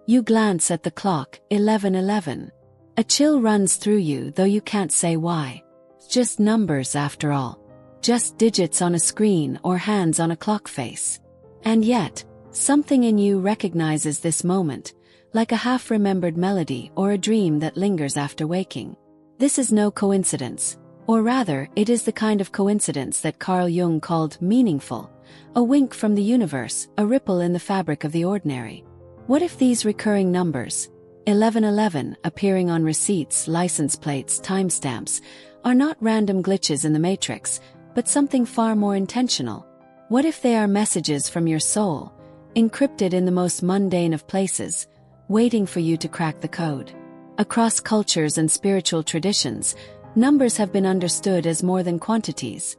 You glance at the clock, 11:11. A chill runs through you, though you can't say why. It's just numbers after all. Just digits on a screen or hands on a clock face. And yet, something in you recognizes this moment, like a half-remembered melody or a dream that lingers after waking. This is no coincidence. Or rather, it is the kind of coincidence that Carl Jung called meaningful, a wink from the universe, a ripple in the fabric of the ordinary. What if these recurring numbers, 1111, appearing on receipts, license plates, timestamps, are not random glitches in the matrix, but something far more intentional? What if they are messages from your soul, encrypted in the most mundane of places, waiting for you to crack the code? Across cultures and spiritual traditions, numbers have been understood as more than quantities.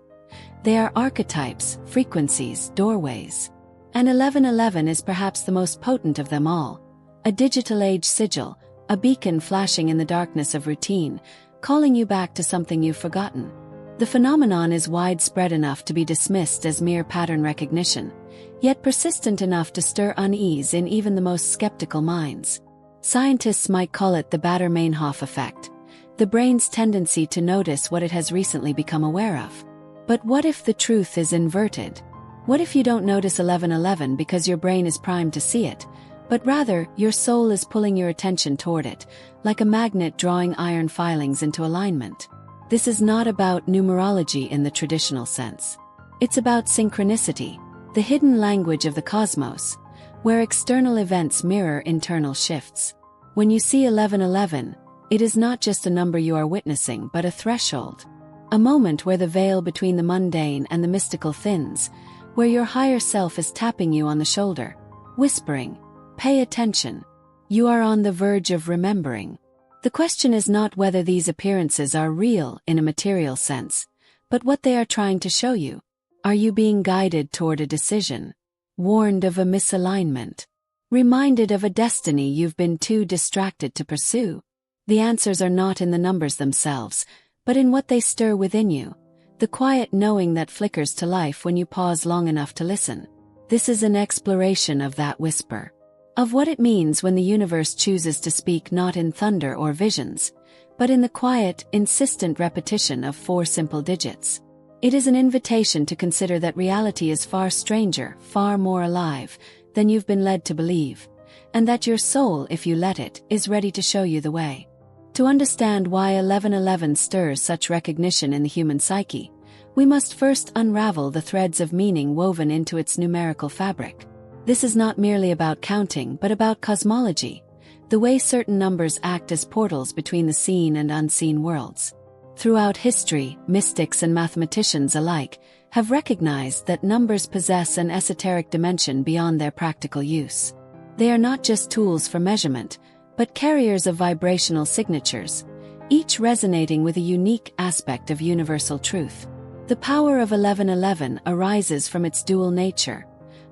They are archetypes, frequencies, doorways. And 1111 is perhaps the most potent of them all. A digital age sigil, a beacon flashing in the darkness of routine, calling you back to something you've forgotten. The phenomenon is widespread enough to be dismissed as mere pattern recognition, yet persistent enough to stir unease in even the most skeptical minds. Scientists might call it the Bader-Meinhof effect, the brain's tendency to notice what it has recently become aware of. But what if the truth is inverted? What if you don't notice 1111 because your brain is primed to see it, but rather, your soul is pulling your attention toward it, like a magnet drawing iron filings into alignment? This is not about numerology in the traditional sense. It's about synchronicity, the hidden language of the cosmos, where external events mirror internal shifts. When you see 1111, it is not just a number you are witnessing but a threshold. A moment where the veil between the mundane and the mystical thins, where your higher self is tapping you on the shoulder, whispering, "Pay attention. You are on the verge of remembering." The question is not whether these appearances are real in a material sense, but what they are trying to show you. Are you being guided toward a decision? Warned of a misalignment? Reminded of a destiny you've been too distracted to pursue? The answers are not in the numbers themselves, but in what they stir within you, the quiet knowing that flickers to life when you pause long enough to listen. This is an exploration of that whisper, of what it means when the universe chooses to speak not in thunder or visions, but in the quiet, insistent repetition of 4 simple digits. It is an invitation to consider that reality is far stranger, far more alive, than you've been led to believe, and that your soul, if you let it, is ready to show you the way. To understand why 1111 stirs such recognition in the human psyche, we must first unravel the threads of meaning woven into its numerical fabric. This is not merely about counting but about cosmology, the way certain numbers act as portals between the seen and unseen worlds. Throughout history, mystics and mathematicians alike have recognized that numbers possess an esoteric dimension beyond their practical use. They are not just tools for measurement, but carriers of vibrational signatures, each resonating with a unique aspect of universal truth. The power of 1111 arises from its dual nature,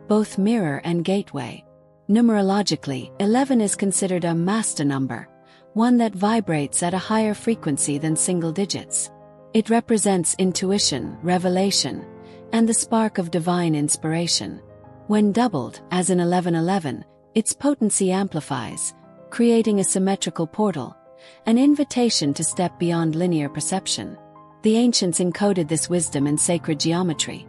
both mirror and gateway. Numerologically, 11 is considered a master number, one that vibrates at a higher frequency than single digits. It represents intuition, revelation, and the spark of divine inspiration. When doubled, as in 1111, its potency amplifies, creating a symmetrical portal, an invitation to step beyond linear perception. The ancients encoded this wisdom in sacred geometry.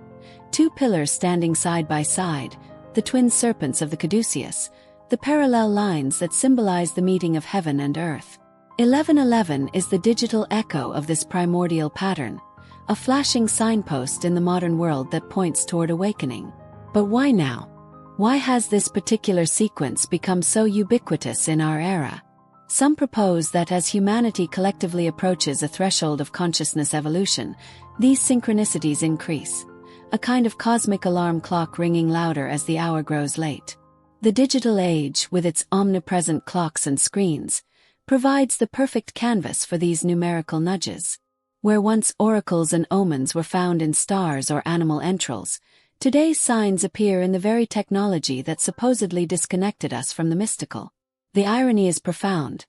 2 pillars standing side by side, the twin serpents of the caduceus, the parallel lines that symbolize the meeting of heaven and earth. 1111 is the digital echo of this primordial pattern, a flashing signpost in the modern world that points toward awakening. But why now? Why has this particular sequence become so ubiquitous in our era? Some propose that as humanity collectively approaches a threshold of consciousness evolution, these synchronicities increase, a kind of cosmic alarm clock ringing louder as the hour grows late. The digital age, with its omnipresent clocks and screens, provides the perfect canvas for these numerical nudges. Where once oracles and omens were found in stars or animal entrails, today's signs appear in the very technology that supposedly disconnected us from the mystical. The irony is profound.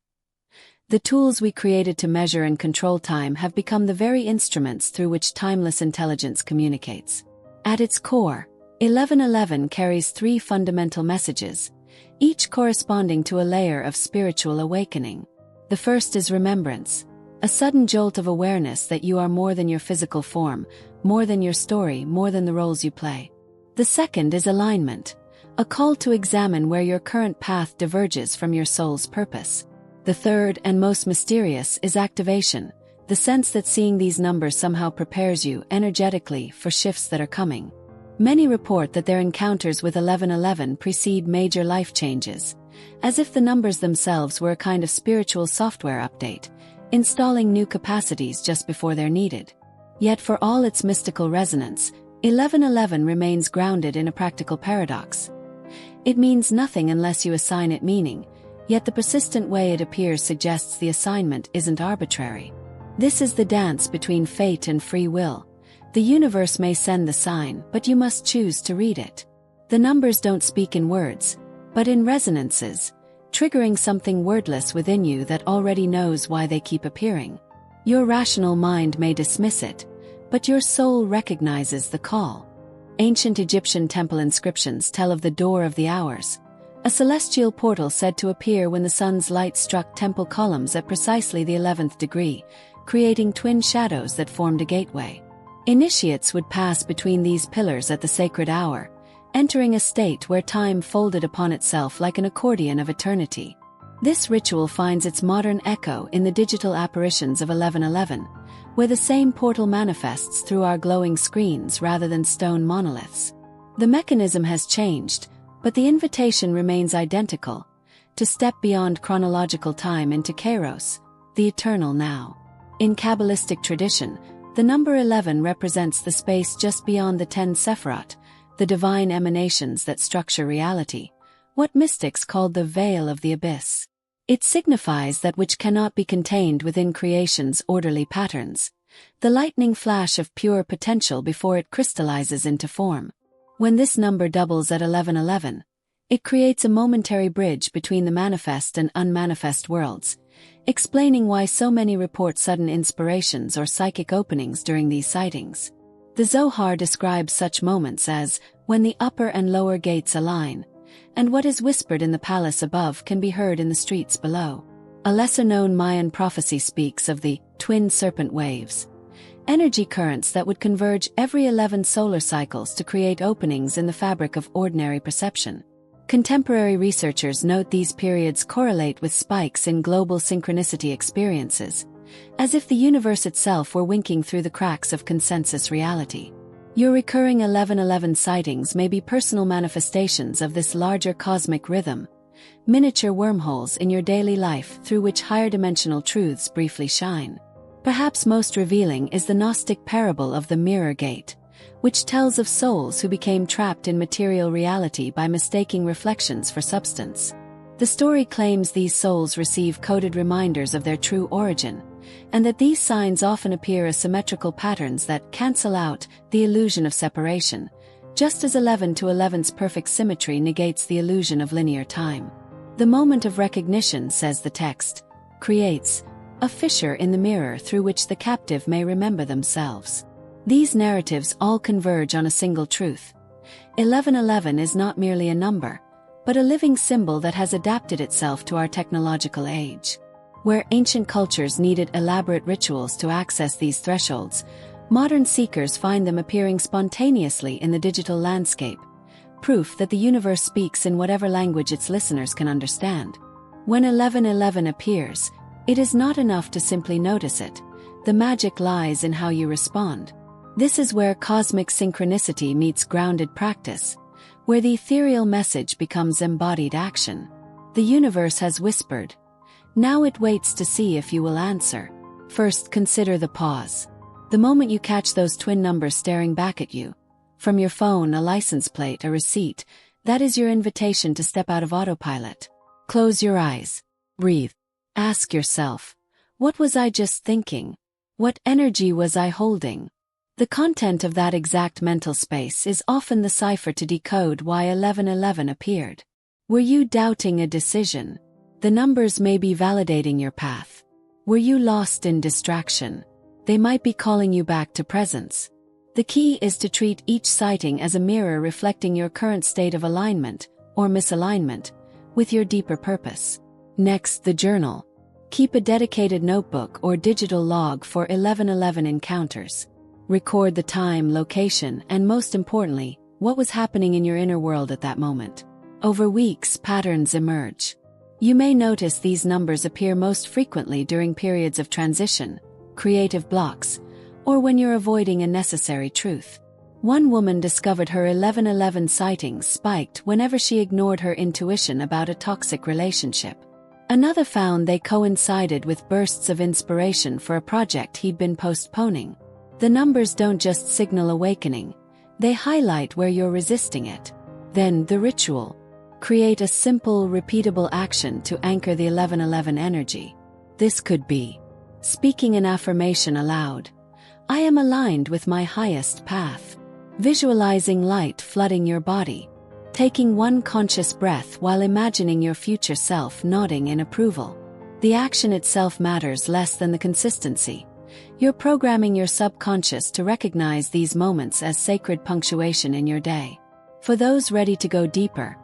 The tools we created to measure and control time have become the very instruments through which timeless intelligence communicates. At its core, 1111 carries 3 fundamental messages, each corresponding to a layer of spiritual awakening. The first is remembrance, a sudden jolt of awareness that you are more than your physical form, more than your story, more than the roles you play. The second is alignment, a call to examine where your current path diverges from your soul's purpose. The third and most mysterious is activation, the sense that seeing these numbers somehow prepares you energetically for shifts that are coming. Many report that their encounters with 1111 precede major life changes, as if the numbers themselves were a kind of spiritual software update, installing new capacities just before they're needed. Yet for all its mystical resonance, 1111 remains grounded in a practical paradox. It means nothing unless you assign it meaning, yet the persistent way it appears suggests the assignment isn't arbitrary. This is the dance between fate and free will. The universe may send the sign, but you must choose to read it. The numbers don't speak in words, but in resonances, triggering something wordless within you that already knows why they keep appearing. Your rational mind may dismiss it, but your soul recognizes the call. Ancient Egyptian temple inscriptions tell of the Door of the Hours, a celestial portal said to appear when the sun's light struck temple columns at precisely the 11th degree, creating twin shadows that formed a gateway. Initiates would pass between these pillars at the sacred hour, entering a state where time folded upon itself like an accordion of eternity. This ritual finds its modern echo in the digital apparitions of 1111, where the same portal manifests through our glowing screens rather than stone monoliths. The mechanism has changed, but the invitation remains identical, to step beyond chronological time into Kairos, the eternal now. In Kabbalistic tradition, the number 11 represents the space just beyond the 10 Sephirot, the divine emanations that structure reality, what mystics called the veil of the abyss. It signifies that which cannot be contained within creation's orderly patterns, the lightning flash of pure potential before it crystallizes into form. When this number doubles at 1111, it creates a momentary bridge between the manifest and unmanifest worlds, explaining why so many report sudden inspirations or psychic openings during these sightings. The Zohar describes such moments as, when the upper and lower gates align, and what is whispered in the palace above can be heard in the streets below. A lesser-known Mayan prophecy speaks of the twin serpent waves, energy currents that would converge every 11 solar cycles to create openings in the fabric of ordinary perception. Contemporary researchers note these periods correlate with spikes in global synchronicity experiences, as if the universe itself were winking through the cracks of consensus reality. Your recurring 1111 sightings may be personal manifestations of this larger cosmic rhythm, miniature wormholes in your daily life through which higher dimensional truths briefly shine. Perhaps most revealing is the Gnostic parable of the Mirror Gate, which tells of souls who became trapped in material reality by mistaking reflections for substance. The story claims these souls receive coded reminders of their true origin, and that these signs often appear as symmetrical patterns that cancel out the illusion of separation, just as 11 to 11's perfect symmetry negates the illusion of linear time. The moment of recognition, says the text, creates a fissure in the mirror through which the captive may remember themselves. These narratives all converge on a single truth. 1111 is not merely a number, but a living symbol that has adapted itself to our technological age. Where ancient cultures needed elaborate rituals to access these thresholds, modern seekers find them appearing spontaneously in the digital landscape, proof that the universe speaks in whatever language its listeners can understand. When 1111 appears, it is not enough to simply notice it. The magic lies in how you respond. This is where cosmic synchronicity meets grounded practice, where the ethereal message becomes embodied action. The universe has whispered. Now it waits to see if you will answer. First, consider the pause. The moment you catch those twin numbers staring back at you, from your phone, a license plate, a receipt, that is your invitation to step out of autopilot. Close your eyes. Breathe. Ask yourself, what was I just thinking? What energy was I holding? The content of that exact mental space is often the cipher to decode why 1111 appeared. Were you doubting a decision? The numbers may be validating your path. Were you lost in distraction? They might be calling you back to presence. The key is to treat each sighting as a mirror reflecting your current state of alignment, or misalignment, with your deeper purpose. Next, the journal. Keep a dedicated notebook or digital log for 1111 encounters. Record the time, location, and most importantly, what was happening in your inner world at that moment. Over weeks, patterns emerge. You may notice these numbers appear most frequently during periods of transition, creative blocks, or when you're avoiding a necessary truth. One woman discovered her 1111 sightings spiked whenever she ignored her intuition about a toxic relationship. Another found they coincided with bursts of inspiration for a project he'd been postponing. The numbers don't just signal awakening, they highlight where you're resisting it. Then, the ritual. Create a simple, repeatable action to anchor the 1111 energy. This could be speaking an affirmation aloud. I am aligned with my highest path. Visualizing light flooding your body. Taking one conscious breath while imagining your future self nodding in approval. The action itself matters less than the consistency. You're programming your subconscious to recognize these moments as sacred punctuation in your day. For those ready to go deeper,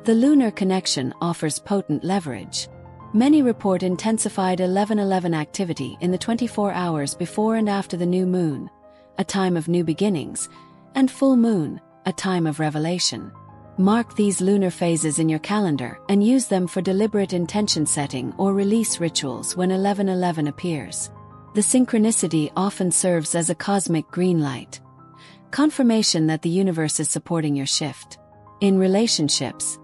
the lunar connection offers potent leverage. Many report intensified 1111 activity in the 24 hours before and after the new moon, a time of new beginnings, and full moon, a time of revelation. Mark these lunar phases in your calendar and use them for deliberate intention setting or release rituals when 1111 appears. The synchronicity often serves as a cosmic green light, confirmation that the universe is supporting your shift. In relationships,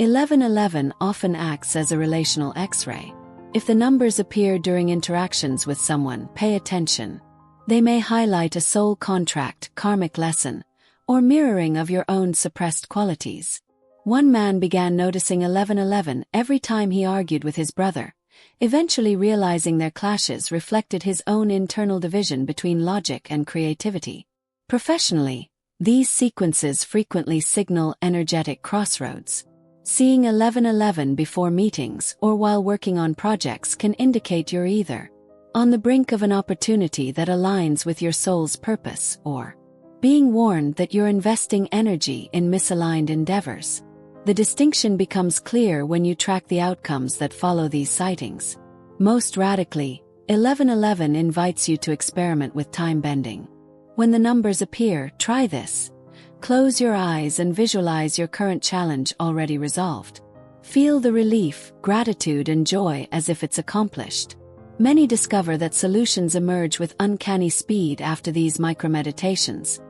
1111 often acts as a relational X-ray. If the numbers appear during interactions with someone, pay attention. They may highlight a soul contract, karmic lesson, or mirroring of your own suppressed qualities. One man began noticing 1111 every time he argued with his brother, eventually realizing their clashes reflected his own internal division between logic and creativity. Professionally, these sequences frequently signal energetic crossroads. Seeing 1111 before meetings or while working on projects can indicate you're either on the brink of an opportunity that aligns with your soul's purpose or being warned that you're investing energy in misaligned endeavors. The distinction becomes clear when you track the outcomes that follow these sightings. Most radically, 1111 invites you to experiment with time bending. When the numbers appear, try this. Close your eyes and visualize your current challenge already resolved. Feel the relief, gratitude, and joy as if it's accomplished. Many discover that solutions emerge with uncanny speed after these micromeditations,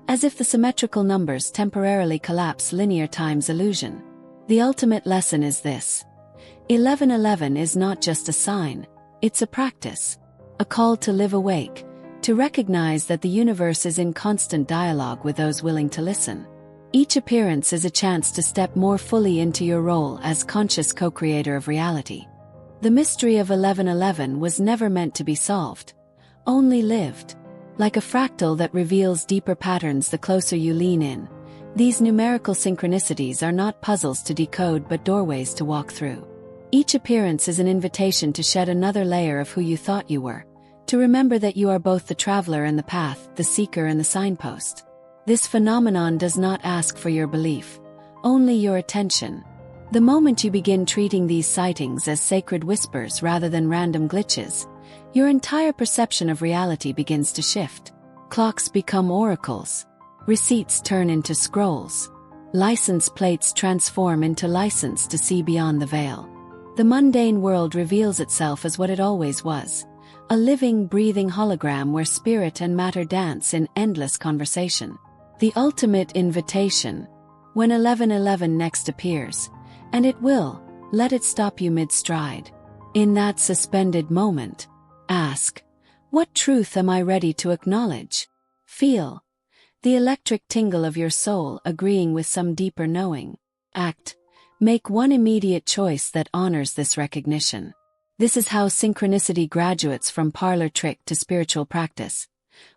as if the symmetrical numbers temporarily collapse linear time's illusion. The ultimate lesson is this: 1111 is not just a sign, it's a practice, a call to live awake, to recognize that the universe is in constant dialogue with those willing to listen. Each appearance is a chance to step more fully into your role as conscious co-creator of reality. The mystery of 1111 was never meant to be solved, only lived. Like a fractal that reveals deeper patterns the closer you lean in, these numerical synchronicities are not puzzles to decode but doorways to walk through. Each appearance is an invitation to shed another layer of who you thought you were, to remember that you are both the traveler and the path, the seeker and the signpost. This phenomenon does not ask for your belief, only your attention. The moment you begin treating these sightings as sacred whispers rather than random glitches, your entire perception of reality begins to shift. Clocks become oracles. Receipts turn into scrolls. License plates transform into license to see beyond the veil. The mundane world reveals itself as what it always was: a living, breathing hologram where spirit and matter dance in endless conversation. The ultimate invitation. When 1111 next appears, and it will, let it stop you mid-stride. In that suspended moment, ask, what truth am I ready to acknowledge? Feel the electric tingle of your soul agreeing with some deeper knowing. Act. Make one immediate choice that honors this recognition. This is how synchronicity graduates from parlor trick to spiritual practice,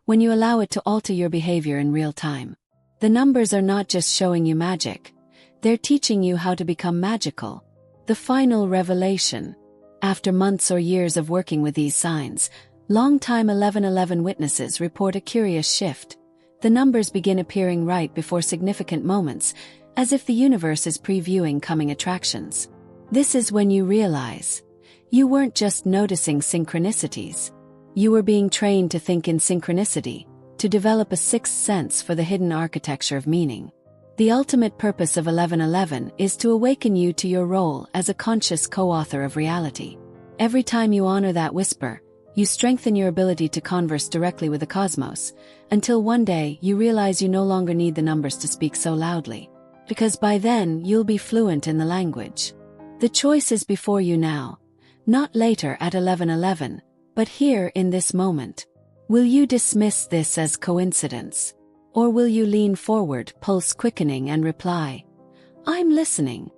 when you allow it to alter your behavior in real time. The numbers are not just showing you magic, they're teaching you how to become magical. The final revelation. After months or years of working with these signs, long-time 1111 witnesses report a curious shift. The numbers begin appearing right before significant moments, as if the universe is previewing coming attractions. This is when you realize you weren't just noticing synchronicities. You were being trained to think in synchronicity, to develop a sixth sense for the hidden architecture of meaning. The ultimate purpose of 1111 is to awaken you to your role as a conscious co-author of reality. Every time you honor that whisper, you strengthen your ability to converse directly with the cosmos, until one day you realize you no longer need the numbers to speak so loudly. Because by then you'll be fluent in the language. The choice is before you now, not later at 1111, but here in this moment. Will you dismiss this as coincidence? Or will you lean forward, pulse quickening, and reply, "I'm listening.